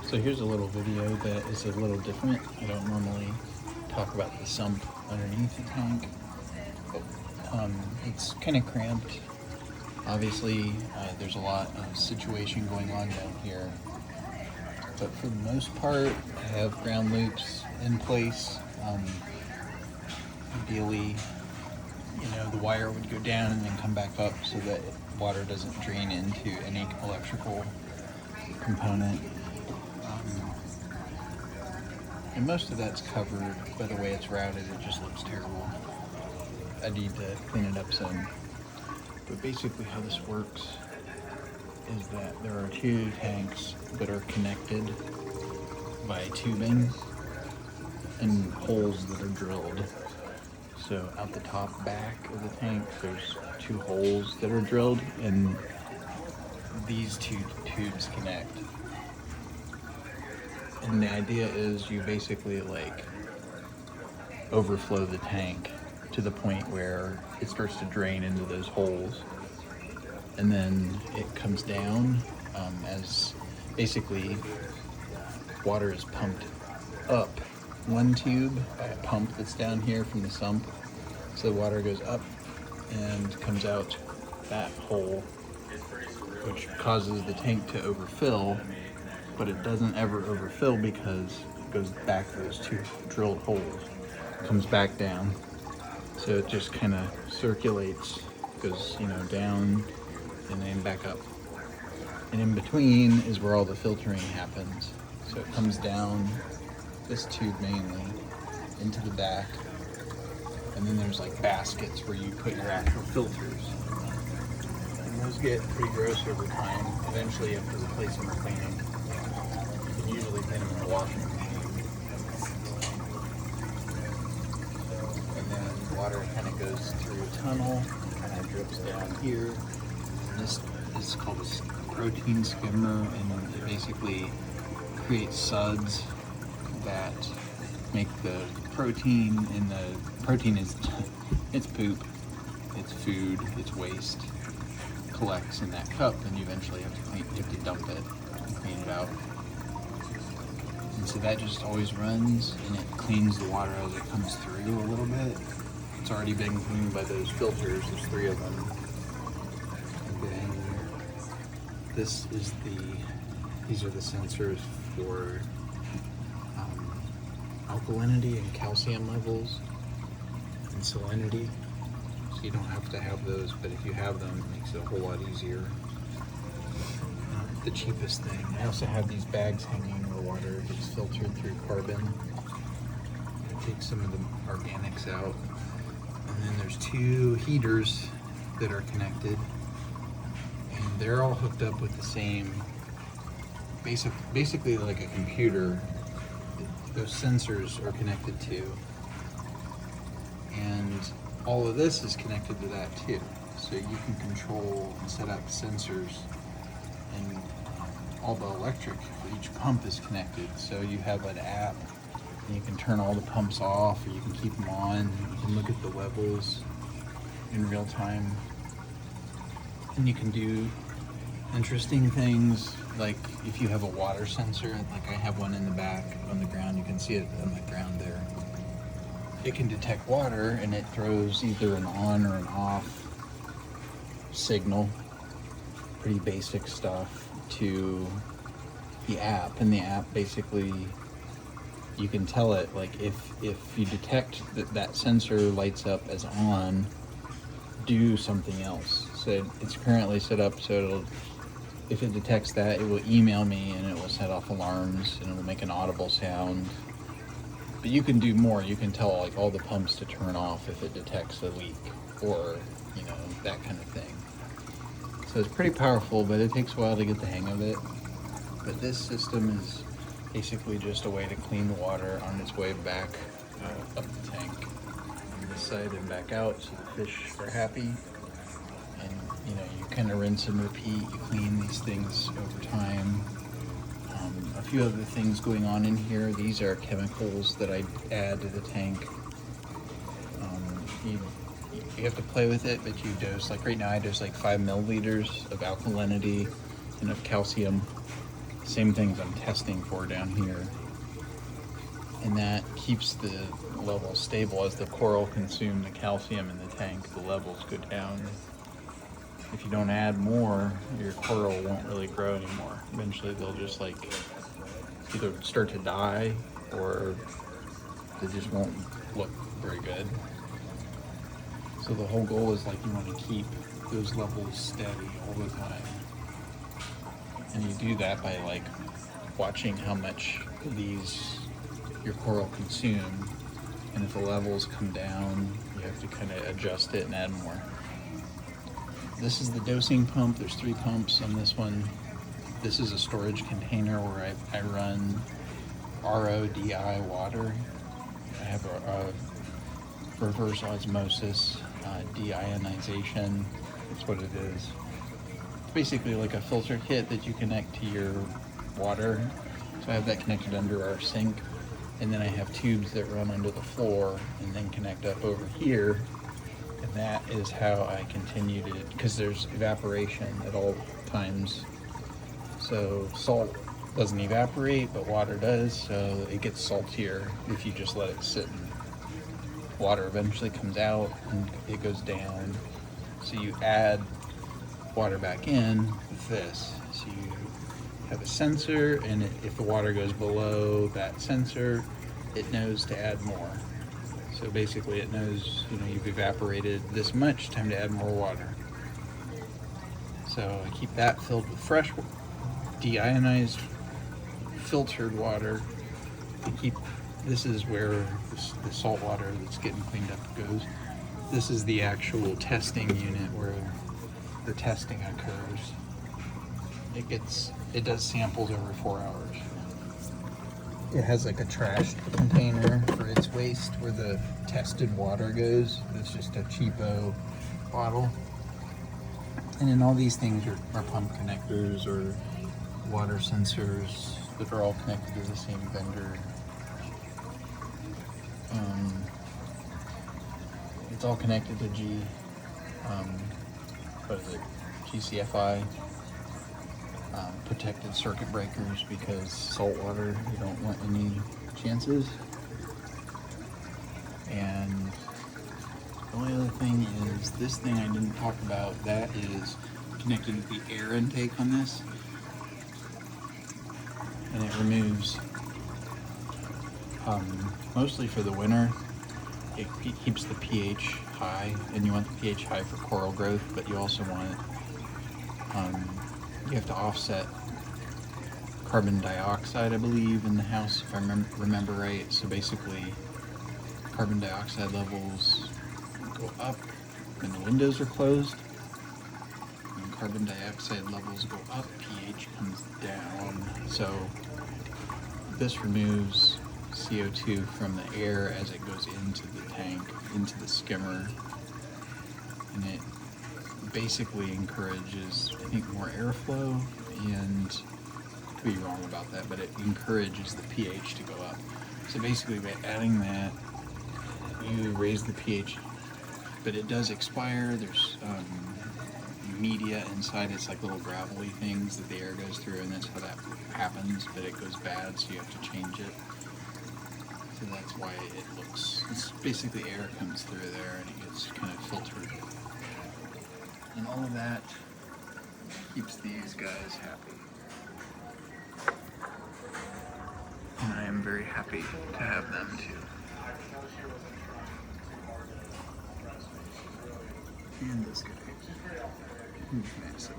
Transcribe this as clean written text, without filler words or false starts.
So here's a little video that is a little different. I don't normally talk about the sump underneath the tank. It's kind of cramped. Obviously, there's a lot of situation going on down here. But for the most part, I have ground loops in place. Ideally, the wire would go down and then come back up so that water doesn't drain into any electrical component. And most of that's covered by the way it's routed. It just looks terrible. I need to clean it up some. But basically how this works is that there are two tanks that are connected by tubing and holes that are drilled. So out the top back of the tank, there's two holes that are drilled, and these two tubes connect. And the idea is you basically overflow the tank to the point where it starts to drain into those holes, and then it comes down as basically water is pumped up one tube by a pump that's down here from the sump. So the water goes up and comes out that hole, which causes the tank to overfill, but it doesn't ever overfill because it goes back to those two drilled holes, comes back down. So it just kind of circulates, goes down and then back up. And in between is where all the filtering happens. So it comes down this tube mainly into the back, and then there's baskets where you put your actual filters. And those get pretty gross over time. Eventually you have to replace them or clean them. You can usually clean them in a washing machine. And then water kind of goes through a tunnel, kind of drips down here. This is called a protein skimmer, and it basically creates suds that make the protein, and the protein is it's poop, it's food, it's waste, collects in that cup, and you eventually have to dump it and clean it out. And so that just always runs, and it cleans the water as it comes through a little bit. It's already been cleaned by those filters. There's 3 of them. And then these are the sensors for alkalinity and calcium levels and salinity. So you don't have to have those, but if you have them, it makes it a whole lot easier. The cheapest thing. I also have these bags hanging where water gets filtered through carbon. It takes some of the organics out. And then there's 2 heaters that are connected, and they're all hooked up with the same, basically like a computer. Those sensors are connected to, and all of this is connected to that too. So you can control and set up sensors, and all the electric for each pump is connected. So you have an app, and you can turn all the pumps off, or you can keep them on. You can look at the levels in real time, and you can do interesting things, like if you have a water sensor, like I have one in the back on the ground, you can see it on the ground there. It can detect water, and it throws either an on or an off signal, pretty basic stuff, to the app. And the app basically, you can tell it, if you detect that sensor lights up as on, do something else. So it's currently set up so if it detects that, it will email me, and it will set off alarms, and it will make an audible sound. But you can do more. You can tell all the pumps to turn off if it detects a leak, or that kind of thing. So it's pretty powerful, but it takes a while to get the hang of it. But this system is basically just a way to clean the water on its way back up the tank on this side and back out, so the fish are happy. And you kind of rinse and repeat. You clean these things over time. A few other things going on in here. These are chemicals that I add to the tank. You have to play with it, but you dose, right now I dose 5 milliliters of alkalinity and of calcium Same things I'm testing for down here. And that keeps the level stable. As the coral consume the calcium in the tank, the levels go down. If you don't add more, your coral won't really grow anymore. Eventually they'll just like either start to die or they just won't look very good. So the whole goal is like you want to keep those levels steady all the time. And you do that by like watching how much your coral consume, and if the levels come down, you have to kind of adjust it and add more. This is the dosing pump. There's 3 pumps on this one. This is a storage container where I run RODI water. I have a reverse osmosis deionization. That's what it is. It's basically like a filter kit that you connect to your water. So I have that connected under our sink, and then I have tubes that run under the floor and then connect up over here. And that is how I continue to, because there's evaporation at all times. So salt doesn't evaporate, but water does, so it gets saltier if you just let it sit. And water eventually comes out and it goes down. So you add water back in with this. So you have a sensor, and if the water goes below that sensor, it knows to add more. So basically it knows, you've evaporated this much, time to add more water. So I keep that filled with fresh, deionized, filtered water. This is where the salt water that's getting cleaned up goes. This is the actual testing unit where the testing occurs. It does samples every 4 hours. It has like a trash container for its waste where the tested water goes. It's just a cheapo bottle. And then all these things are pump connectors or water sensors that are all connected to the same vendor. It's all connected to GCFI, protected circuit breakers, because salt water, you don't want any chances. And the only other thing is this thing I didn't talk about, that is connected to the air intake on this. And it removes, mostly for the winter, it keeps the pH high, and you want the pH high for coral growth, but you also want it, you have to offset carbon dioxide, I believe, in the house, if I remember right. So basically, carbon dioxide levels go up when the windows are closed. When carbon dioxide levels go up, pH comes down. So this removes CO2 from the air as it goes into the tank, into the skimmer, and it basically encourages, I think, more airflow, and I could be wrong about that, but it encourages the pH to go up. So basically by adding that, you raise the pH, but it does expire. There's media inside. It's like little gravelly things that the air goes through, and that's how that happens, but it goes bad, so you have to change it. So that's why it's basically air comes through there and it gets kind of filtered. And all of that keeps these guys happy. And I am very happy to have them too. And this guy. He's massive.